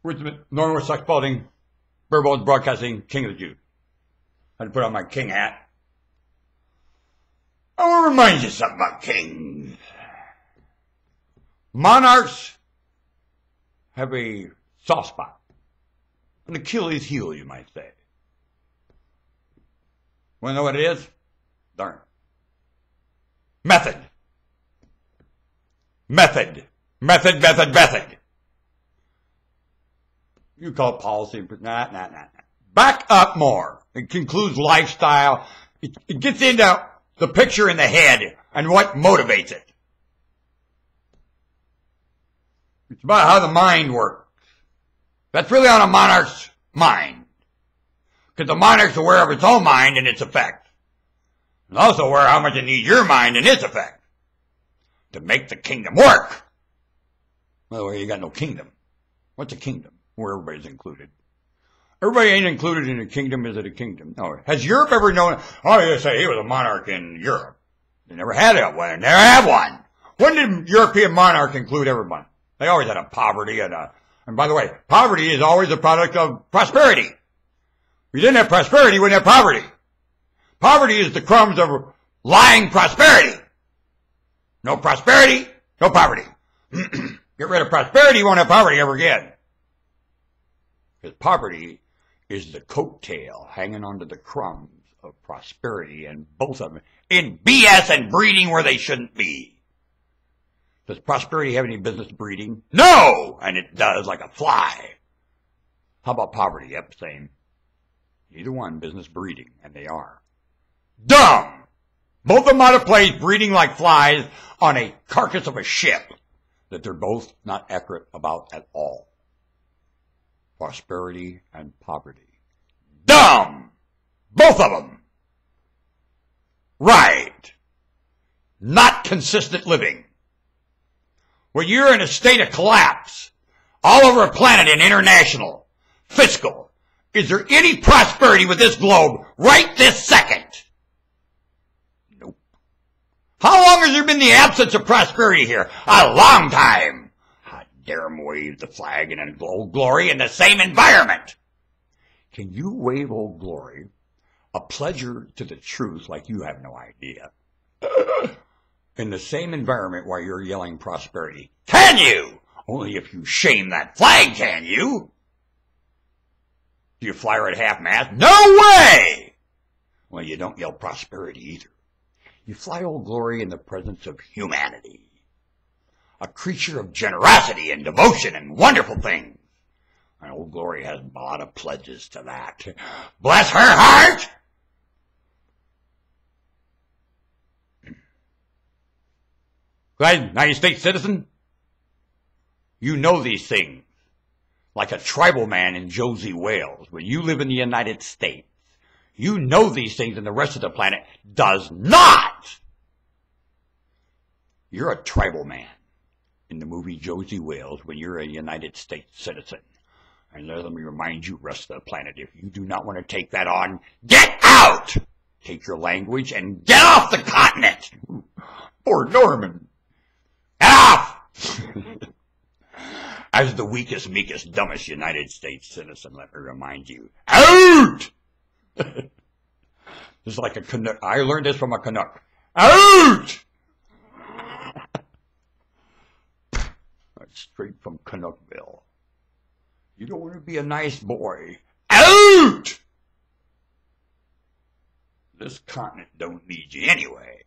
Northwest Suck Spalding, Barebones Broadcasting, King of the Jews. I had to put on my king hat. I want to remind you something about kings. Monarchs have a soft spot, an Achilles heel, you might say. Want to know what it is? Darn. Method. Method. Method, method, method. You call it policy, but nah. Back up more. It includes lifestyle. It gets into the picture in the head and what motivates it. It's about how the mind works. That's really on a monarch's mind. Because the monarch's aware of its own mind and its effect. And also aware of how much it needs your mind and its effect to make the kingdom work. Otherwise, you got no kingdom. What's a kingdom? Where everybody's included. Everybody ain't included in a kingdom. Is it a kingdom? No. Has Europe ever known? Oh, you say he was a monarch in Europe. They never had one. Never had one. When did European monarch include everyone? They always had a poverty and by the way, poverty is always a product of prosperity. If you didn't have prosperity, you wouldn't have poverty. Poverty is the crumbs of lying prosperity. No prosperity, no poverty. Get rid of prosperity, you won't have poverty ever again. Because poverty is the coattail hanging onto the crumbs of prosperity, and both of them in BS and breeding where they shouldn't be. Does prosperity have any business breeding? No! And it does, like a fly. How about poverty? Yep, same. Neither one business breeding, and they are. Dumb! Both of them out of place breeding like flies on a carcass of a ship that they're both not accurate about at all. Prosperity and poverty. Dumb! Both of them. Right. Not consistent living. When you're in a state of collapse, all over a planet in international, fiscal, is there any prosperity with this globe right this second? Nope. How long has there been the absence of prosperity here? A long time. How dare them wave the flag in Old Glory in the same environment? Can you wave Old Glory, a pledger to the truth like you have no idea, in the same environment while you're yelling prosperity? Can you? Only if you shame that flag, can you? Do you fly her at half-mast? No way! Well, you don't yell prosperity either. You fly Old Glory in the presence of humanity, a creature of generosity and devotion and wonderful things. And Old Glory has a lot of pledges to that. Bless her heart! United States citizen, you know these things. Like a tribal man in Josie, Wales, when you live in the United States, you know these things and the rest of the planet does not. You're a tribal man in the movie Josie, Wales, when you're a United States citizen. And let me remind you, rest of the planet, if you do not want to take that on, get out! Take your language and get off the continent! Poor Norman. Get off! As the weakest, meekest, dumbest United States citizen, let me remind you, out! Just like a Canuck. I learned this from a Canuck. Out! That's straight from Canuckville. You don't want to be a nice boy. Out! This continent don't need you anyway.